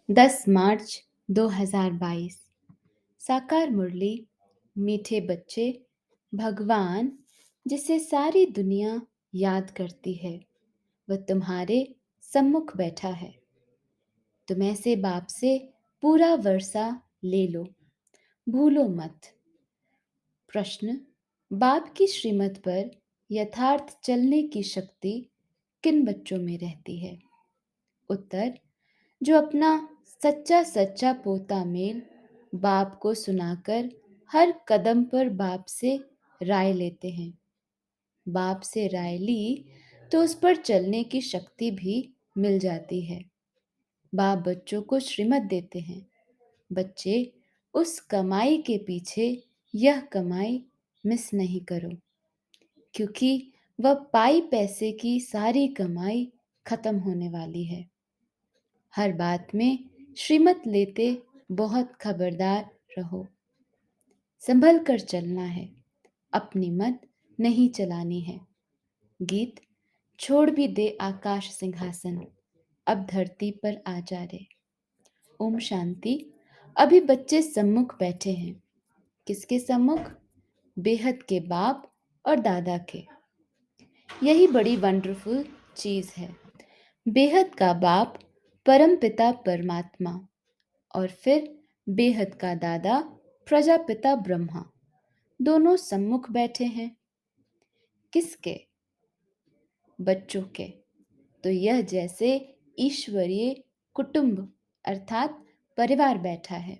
10 मार्च 2022। साकार मुरली। मीठे बच्चे। भगवान जिसे सारी दुनिया याद करती है वह तुम्हारे सम्मुख बैठा है। तुम ऐसे बाप से पूरा वर्षा ले लो, भूलो मत। प्रश्न। बाप की श्रीमत पर यथार्थ चलने की शक्ति किन बच्चों में रहती है? उत्तर। जो अपना सच्चा सच्चा पोता मेल बाप को सुनाकर हर कदम पर बाप से राय लेते हैं। बाप से राय ली तो उस पर चलने की शक्ति भी मिल जाती है। बाप बच्चों को श्रीमत देते हैं। बच्चे उस कमाई के पीछे यह कमाई मिस नहीं करो, क्योंकि वह पाई पैसे की सारी कमाई खत्म होने वाली है। हर बात में श्रीमत लेते बहुत खबरदार रहो। संभल कर चलना है, अपनी मत नहीं चलानी है। गीत। छोड़ भी दे आकाश सिंहासन, अब धरती पर आ जा रे। ओम शांति। अभी बच्चे सम्मुख बैठे हैं। किसके सम्मुख? बेहद के बाप और दादा के। यही बड़ी वंडरफुल चीज है। बेहद का बाप परम पिता परमात्मा और फिर बेहद का दादा प्रजापिता ब्रह्मा, दोनों सम्मुख बैठे हैं। किसके? बच्चों के। तो यह जैसे ईश्वरीय कुटुंब अर्थात परिवार बैठा है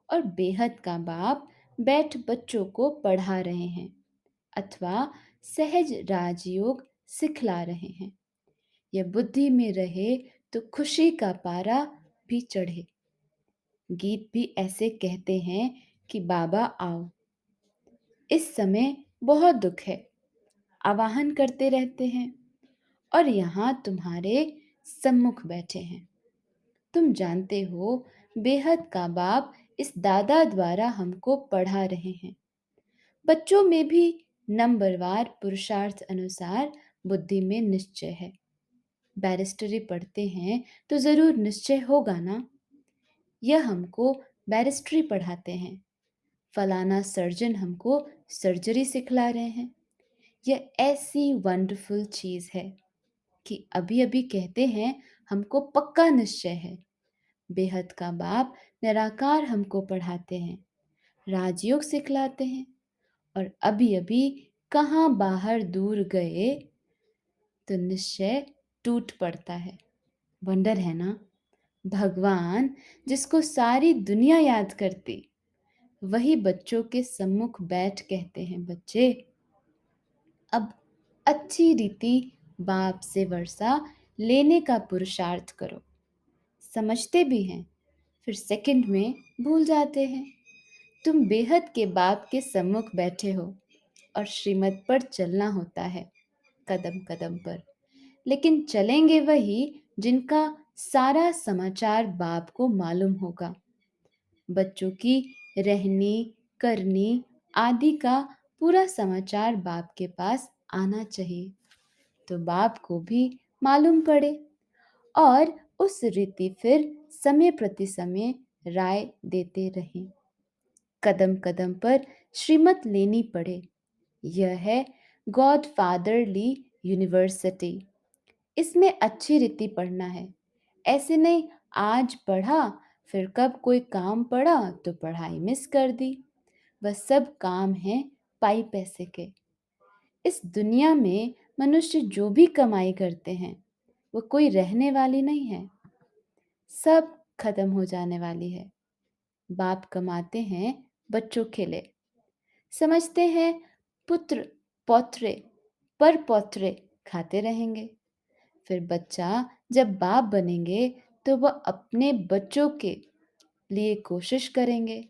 और बेहद का बाप बैठ बच्चों को पढ़ा रहे हैं अथवा सहज राजयोग सिखला रहे हैं। यह बुद्धि में रहे तो खुशी का पारा भी चढ़े। गीत भी ऐसे कहते हैं कि बाबा आओ। इस समय बहुत दुख है, आवाहन करते रहते हैं और यहाँ तुम्हारे सम्मुख बैठे हैं। तुम जानते हो बेहद का बाप इस दादा द्वारा हमको पढ़ा रहे हैं। बच्चों में भी नंबरवार पुरुषार्थ अनुसार बुद्धि में निश्चय है। बैरिस्टरी पढ़ते हैं तो जरूर निश्चय होगा ना। यह हमको बैरिस्टरी पढ़ाते हैं। फलाना सर्जन हमको सर्जरी सिखला रहे हैं। यह ऐसी वंडरफुल चीज है कि अभी अभी कहते हैं हमको पक्का निश्चय है। बेहद का बाप निराकार हमको पढ़ाते हैं, राजयोग सिखलाते हैं और अभी अभी कहाँ बाहर दूर गए तो निश्चय टूट पड़ता है। वंडर है ना। भगवान जिसको सारी दुनिया याद करती वही बच्चों के सम्मुख बैठ कहते हैं, बच्चे अब अच्छी रीति बाप से वर्षा लेने का पुरुषार्थ करो। समझते भी हैं, फिर सेकंड में भूल जाते हैं। तुम बेहद के बाप के सम्मुख बैठे हो और श्रीमत पर चलना होता है कदम कदम पर। लेकिन चलेंगे वही जिनका सारा समाचार बाप को मालूम होगा। बच्चों की रहनी करनी आदि का पूरा समाचार बाप के पास आना चाहिए, तो बाप को भी मालूम पड़े और उस रीति फिर समय प्रति समय राय देते रहें। कदम कदम पर श्रीमत लेनी पड़े। यह है गॉड फादरली यूनिवर्सिटी। इसमें अच्छी रीति पढ़ना है। ऐसे नहीं आज पढ़ा फिर कब कोई काम पड़ा तो पढ़ाई मिस कर दी। वह सब काम है पाई पैसे के। इस दुनिया में मनुष्य जो भी कमाई करते हैं वो कोई रहने वाली नहीं है, सब खत्म हो जाने वाली है। बाप कमाते हैं बच्चों के लिए। समझते हैं पुत्र पौत्रे पर पौत्रे खाते रहेंगे। फिर बच्चा जब बाप बनेंगे तो वह अपने बच्चों के लिए कोशिश करेंगे।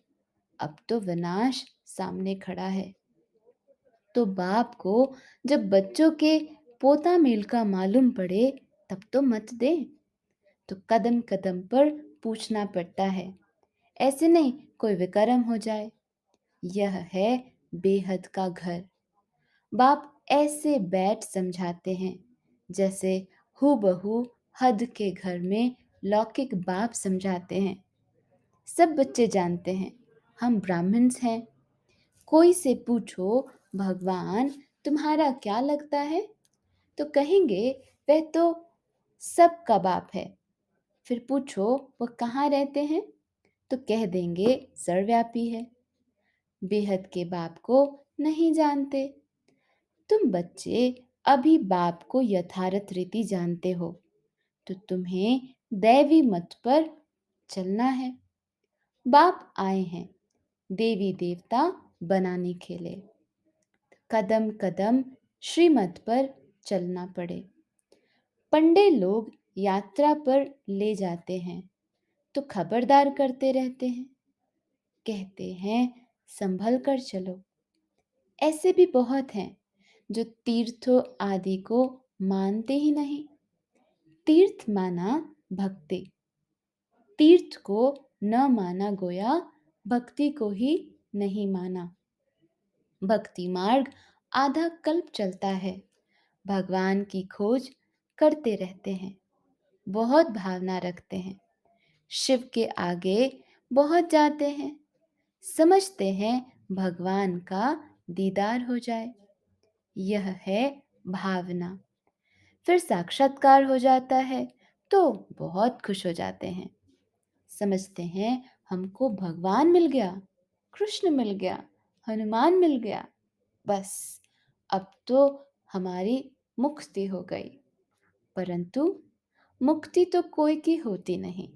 अब तो विनाश सामने खड़ा है, तो बाप को जब बच्चों के पोता मेल का मालूम पड़े तब तो मत दे। तो कदम कदम पर पूछना पड़ता है, ऐसे नहीं कोई विकर्म हो जाए। यह है बेहद का घर। बाप ऐसे बैठ समझाते हैं जैसे हूबहू हद के घर में लौकिक बाप समझाते हैं। सब बच्चे जानते हैं हम ब्राह्मण्स हैं। कोई से पूछो भगवान तुम्हारा क्या लगता है, तो कहेंगे वह तो सबका बाप है। फिर पूछो वह कहाँ रहते हैं, तो कह देंगे सर्वव्यापी है। बेहद के बाप को नहीं जानते। तुम बच्चे अभी बाप को यथार्थ रीति जानते हो, तो तुम्हें दैवी मत पर चलना है। बाप आए हैं देवी देवता बनाने के लिए। कदम कदम श्रीमत पर चलना पड़े। पंडे लोग यात्रा पर ले जाते हैं तो खबरदार करते रहते हैं, कहते हैं संभल कर चलो। ऐसे भी बहुत हैं जो तीर्थों आदि को मानते ही नहीं। तीर्थ माना भक्ति, तीर्थ को न माना गोया भक्ति को ही नहीं माना। भक्ति मार्ग आधा कल्प चलता है, भगवान की खोज करते रहते हैं, बहुत भावना रखते हैं, शिव के आगे बहुत जाते हैं, समझते हैं भगवान का दीदार हो जाए। यह है भावना। फिर साक्षात्कार हो जाता है तो बहुत खुश हो जाते हैं, समझते हैं हमको भगवान मिल गया, कृष्ण मिल गया, हनुमान मिल गया, बस अब तो हमारी मुक्ति हो गई। परंतु मुक्ति तो कोई की होती नहीं।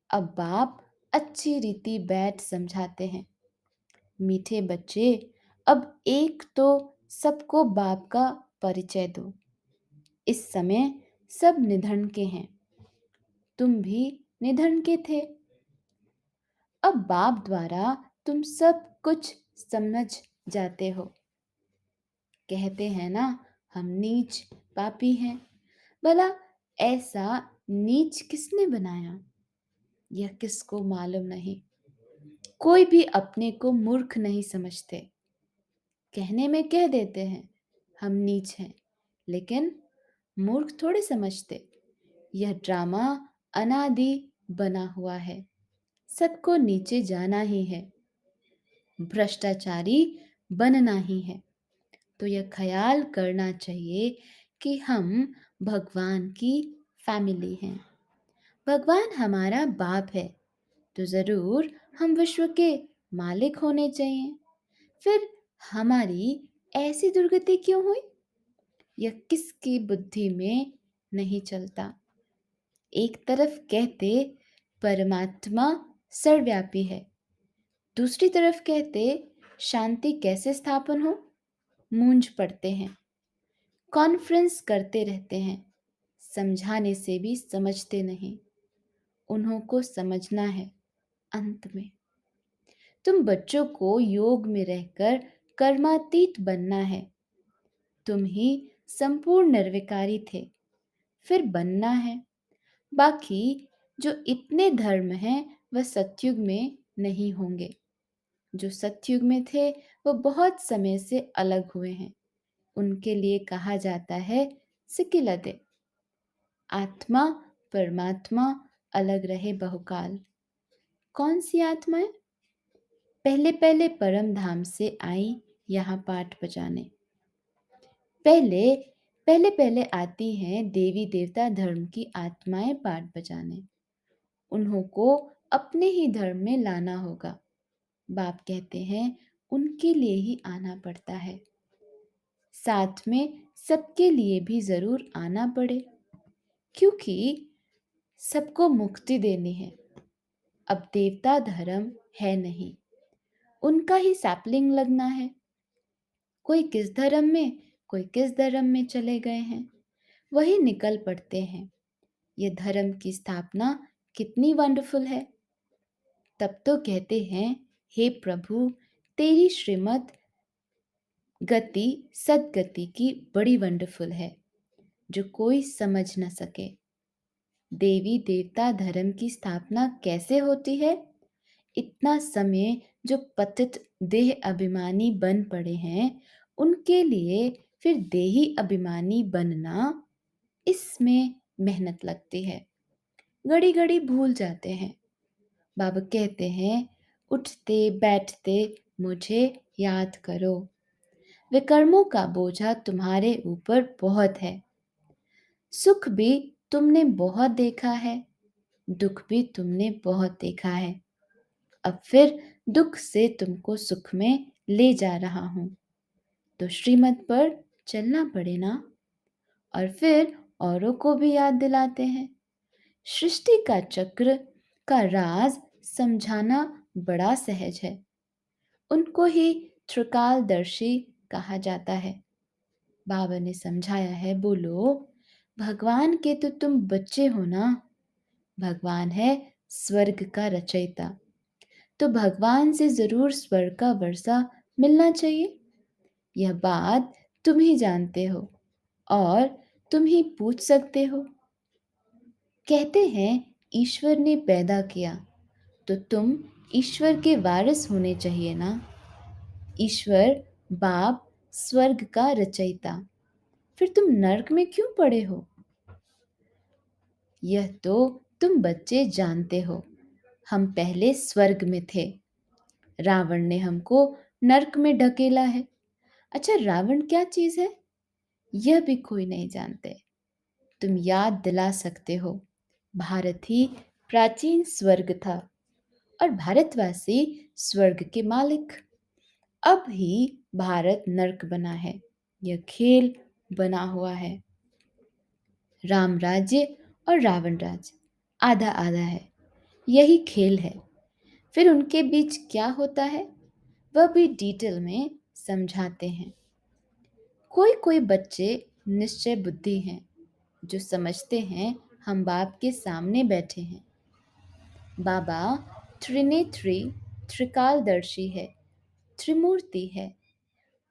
अब बाप अच्छी रीति बैठ समझाते हैं, मीठे बच्चे अब एक तो सबको बाप का परिचय दो। इस समय सब निधन के हैं, तुम भी निधन के थे। अब बाप द्वारा तुम सब कुछ समझ जाते हो। कहते हैं ना हम नीच पापी हैं। भला ऐसा नीच किसने बनाया, यह किसको मालूम नहीं। कोई भी अपने को मूर्ख नहीं समझते। कहने में कह देते हैं हम नीच हैं, लेकिन मूर्ख थोड़े समझते। यह ड्रामा अनादि बना हुआ है, सबको नीचे जाना ही है, भ्रष्टाचारी बनना ही है। तो यह ख्याल करना चाहिए कि हम भगवान की फैमिली हैं। भगवान हमारा बाप है, तो जरूर हम विश्व के मालिक होने चाहिए। फिर हमारी ऐसी दुर्गति क्यों हुई, यह किसकी बुद्धि में नहीं चलता। एक तरफ कहते परमात्मा सर्वव्यापी है, दूसरी तरफ कहते शांति कैसे स्थापन हो, मूंझ पड़ते हैं। कॉन्फ्रेंस करते रहते हैं, समझाने से भी समझते नहीं। उन्हों को समझना है अंत में। तुम बच्चों को योग में रहकर कर्मातीत बनना है। तुम ही संपूर्ण निर्विकारी थे, फिर बनना है। बाकी जो इतने धर्म हैं वह सतयुग में नहीं होंगे। जो सतयुग में थे वह बहुत समय से अलग हुए हैं। उनके लिए कहा जाता है सिकिलदे। आत्मा परमात्मा अलग रहे बहुकाल। कौन सी आत्माएं पहले पहले परम धाम से आई यहाँ पाठ बजाने। पहले पहले पहले आती हैं देवी देवता धर्म की आत्माएं पाठ बजाने। उन्हों को अपने ही धर्म में लाना होगा। बाप कहते हैं उनके लिए ही आना पड़ता है, साथ में सबके लिए भी जरूर आना पड़े, क्योंकि सबको मुक्ति देनी है। अब देवता धर्म है नहीं, उनका ही सैपलिंग लगना है। कोई किस धर्म में कोई किस धर्म में चले गए हैं, वही निकल पड़ते हैं। ये धर्म की स्थापना कितनी वंडरफुल है। तब तो कहते हैं हे प्रभु तेरी श्रीमत गति सदगति की बड़ी वंडरफुल है, जो कोई समझ न सके। देवी देवता धर्म की स्थापना कैसे होती है। इतना समय जो पतित देह अभिमानी बन पड़े हैं उनके लिए फिर देही अभिमानी बनना, इसमें मेहनत लगती है। घड़ी घड़ी भूल जाते हैं। बाबा कहते हैं, उठते बैठते मुझे याद करो। विकर्मों का बोझा तुम्हारे ऊपर बहुत है। सुख भी तुमने बहुत देखा है, दुख भी तुमने बहुत देखा है। अब फिर दुख से तुमको सुख में ले जा रहा हूं, तो श्रीमत पर चलना पड़े ना। और फिर औरों को भी याद दिलाते हैं। सृष्टि का चक्र का राज समझाना बड़ा सहज है। उनको ही त्रिकालदर्शी कहा जाता है। बाबा ने समझाया है, बोलो, भगवान के तो तुम बच्चे हो ना। भगवान है स्वर्ग का रचयिता, तो भगवान से जरूर स्वर्ग का वर्षा मिलना चाहिए। यह बात तुम ही जानते हो और तुम ही पूछ सकते हो। कहते हैं ईश्वर ने पैदा किया, तो तुम ईश्वर के वारिस होने चाहिए ना। ईश्वर बाप स्वर्ग का रचयिता, फिर तुम नर्क में क्यों पड़े हो? यह तो तुम बच्चे जानते हो। हम पहले स्वर्ग में थे। रावण ने हमको नर्क में ढकेला है। अच्छा, रावण क्या चीज है यह भी कोई नहीं जानते। तुम याद दिला सकते हो, भारत ही प्राचीन स्वर्ग था और भारतवासी स्वर्ग के मालिक। अब ही भारत नर्क बना है। यह खेल बना हुआ है। राम राज्य और रावण राज्य आधा आधा है। यही खेल है। फिर उनके बीच क्या होता है वह भी डिटेल में समझाते हैं। कोई कोई बच्चे निश्चय बुद्धि हैं, जो समझते हैं हम बाप के सामने बैठे हैं। बाबा त्रिनेत्री त्रिकालदर्शी है, त्रिमूर्ति है।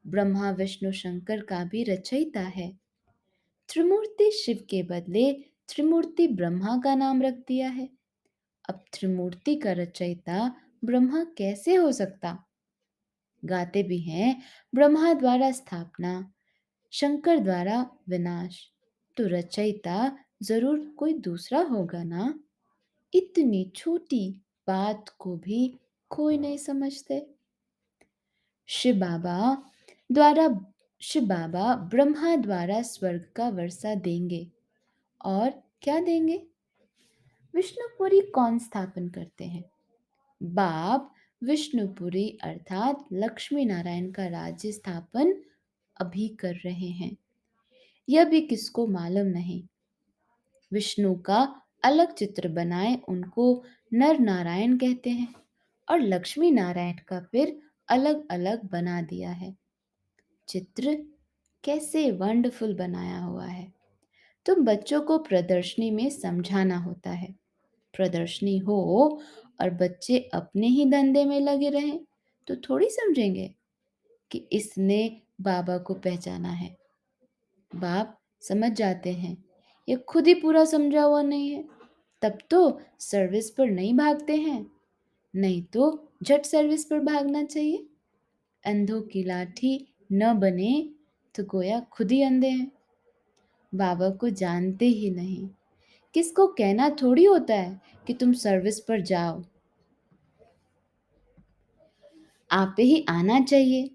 ब्रह्मा विष्णु शंकर का भी रचयिता है। त्रिमूर्ति शिव के बदले त्रिमूर्ति ब्रह्मा का नाम रख दिया है। अब त्रिमूर्ति का रचयिता ब्रह्मा कैसे हो सकता? गाते भी हैं, ब्रह्मा द्वारा स्थापना, शंकर द्वारा विनाश, तो रचयिता जरूर कोई दूसरा होगा ना। इतनी छोटी बात को भी कोई नहीं समझते। शिव बाबा द्वारा शिव बाबा ब्रह्मा द्वारा स्वर्ग का वर्षा देंगे। और क्या देंगे? विष्णुपुरी कौन स्थापन करते हैं? बाप विष्णुपुरी अर्थात लक्ष्मी नारायण का राज्य स्थापन अभी कर रहे हैं। यह भी किसको मालूम नहीं। विष्णु का अलग चित्र बनाए उनको नर नारायण कहते हैं और लक्ष्मी नारायण का फिर अलग अलग बना दिया है। चित्र कैसे वंडरफुल बनाया हुआ है। तुम बच्चों को प्रदर्शनी में समझाना होता है। प्रदर्शनी हो और बच्चे अपने ही धंधे में लगे रहें तो थोड़ी समझेंगे कि इसने बाबा को पहचाना है। बाप समझ जाते हैं ये खुद ही पूरा समझा हुआ नहीं है, तब तो सर्विस पर नहीं भागते हैं। नहीं तो झट सर्विस पर भागना चाहिए। अंधों की लाठी न बने तो गोया खुद ही अंधे हैं। बाबा को जानते ही नहीं। किसको कहना थोड़ी होता है कि तुम सर्विस पर जाओ। आप ही आना चाहिए।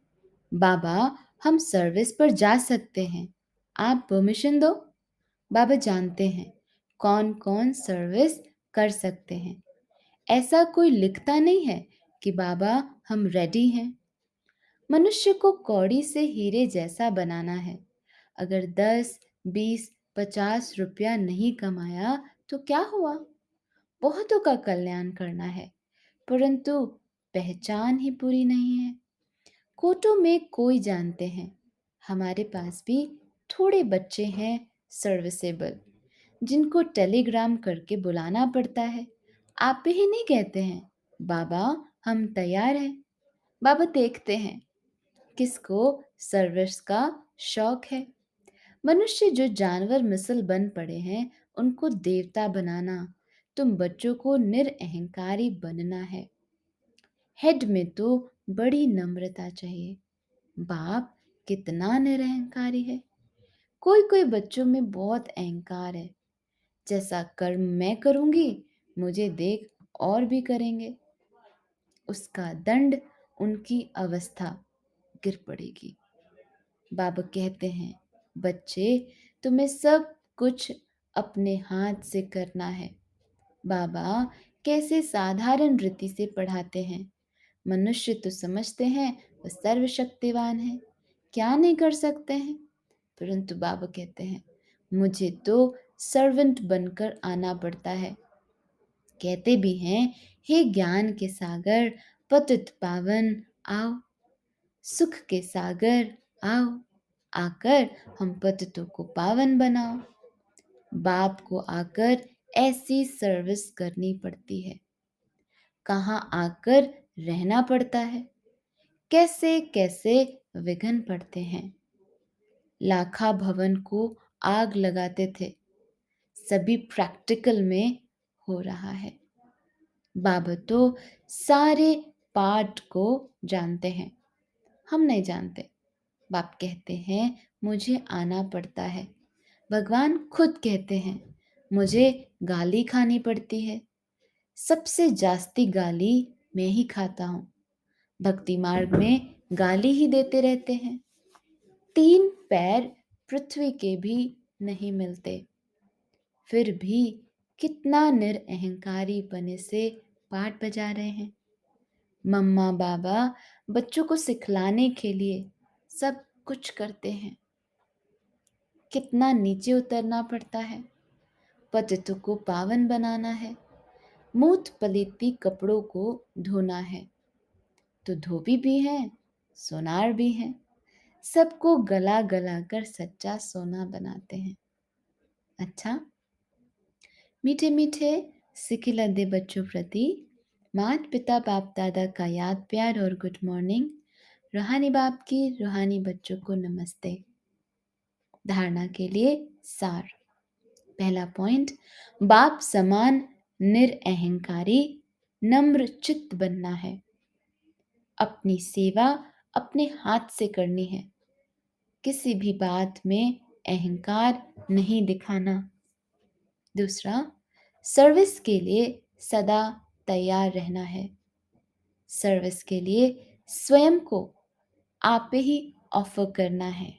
बाबा, हम सर्विस पर जा सकते हैं, आप परमिशन दो। बाबा जानते हैं कौन कौन सर्विस कर सकते हैं। ऐसा कोई लिखता नहीं है कि बाबा हम रेडी हैं। मनुष्य को कौड़ी से हीरे जैसा बनाना है। अगर 10, 20, 50 रुपया नहीं कमाया तो क्या हुआ? बहुतों का कल्याण करना है, परंतु पहचान ही पूरी नहीं है। कोटों में कोई जानते हैं। हमारे पास भी थोड़े बच्चे हैं सर्विसेबल, जिनको टेलीग्राम करके बुलाना पड़ता है। आप ही नहीं कहते हैं, बाबा हम तैयार हैं। बाबा देखते हैं किसको सर्विस का शौक है। मनुष्य जो जानवर मिसल बन पड़े हैं उनको देवता बनाना, तुम बच्चों को निरअहंकारी बनना है। हेड में तो बड़ी नम्रता चाहिए। बाप कितना निरअहंकारी है। कोई कोई बच्चों में बहुत अहंकार है। जैसा कर्म मैं करूंगी, मुझे देख और भी करेंगे। उसका दंड उनकी अवस्था गिर पड़ेगी। बाबा कहते हैं, बच्चे, तुम्हें सब कुछ अपने हाथ से करना है। बाबा कैसे साधारण रीति से पढ़ाते हैं। मनुष्य तो समझते हैं वह सर्वशक्तिवान है, क्या नहीं कर सकते हैं। परंतु बाबा कहते हैं, मुझे तो सर्वेंट बनकर आना पड़ता है। कहते भी हैं, हे ज्ञान के सागर, पतित पावन आओ, सुख के सागर आओ, आकर हम पतितों को पावन बनाओ। बाप को आकर ऐसी सर्विस करनी पड़ती है। कहाँ आकर रहना पड़ता है, कैसे कैसे विघ्न पड़ते हैं। लाखा भवन को आग लगाते थे, सभी प्रैक्टिकल में हो रहा है। बाबा तो सारे पाठ को जानते हैं, हम नहीं जानते। बाप कहते हैं, मुझे आना पड़ता है। भगवान खुद कहते हैं, मुझे गाली खानी पड़ती है। सबसे जास्ती गाली मैं ही खाता हूँ। भक्ति मार्ग में गाली ही देते रहते हैं। 3 पैर पृथ्वी के भी नहीं मिलते, फिर भी कितना निरअहंकारी बने से पाठ बजा रहे हैं। मम्मा बाबा बच्चों को सिखलाने के लिए सब कुछ करते हैं। कितना नीचे उतरना पड़ता है। पतितों को पावन बनाना है, मूत पलीती कपड़ों को धोना है। तो धोबी भी हैं, सोनार भी हैं, सबको गला गला कर सच्चा सोना बनाते हैं। अच्छा, मीठे मीठे सिखिलदे बच्चों प्रति माता पिता बाप दादा का याद प्यार और गुड मॉर्निंग। रूहानी बाप की रूहानी बच्चों को नमस्ते। धारणा के लिए सार। पहला पॉइंट, बाप समान निरअहंकारी नम्र चित्त बनना है। अपनी सेवा अपने हाथ से करनी है, किसी भी बात में अहंकार नहीं दिखाना। दूसरा, सर्विस के लिए सदा तैयार रहना है। सर्विस के लिए स्वयं को आप ही ऑफर करना है।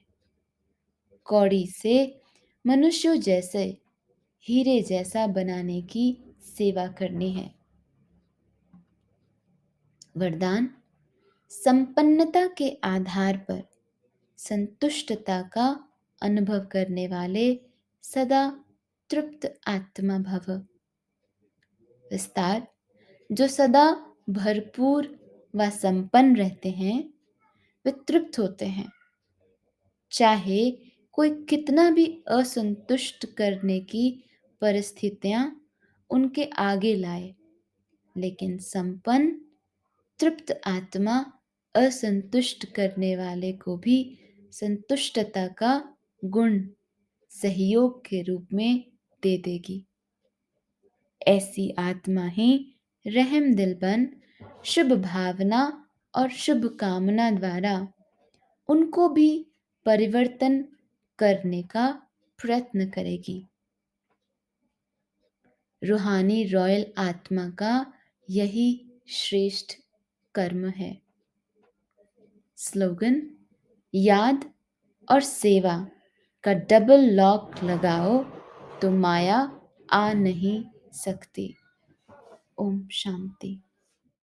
कौड़ी से मनुष्यों जैसे हीरे जैसा बनाने की सेवा करनी है। वरदान, संपन्नता के आधार पर संतुष्टता का अनुभव करने वाले सदा तृप्त आत्मा भव। विस्तार, जो सदा भरपूर व संपन्न रहते हैं वे तृप्त होते हैं, चाहे कोई कितना भी असंतुष्ट करने की परिस्थितियां उनके आगे लाए। लेकिन संपन्न तृप्त आत्मा असंतुष्ट करने वाले को भी संतुष्टता का गुण सहयोग के रूप में दे देगी। ऐसी आत्मा ही रहम दिल बन शुभ भावना और शुभ कामना द्वारा उनको भी परिवर्तन करने का प्रयत्न करेगी। रूहानी रॉयल आत्मा का यही श्रेष्ठ कर्म है। स्लोगन, याद और सेवा का डबल लॉक लगाओ तो माया आ नहीं सकती। ओम शांति।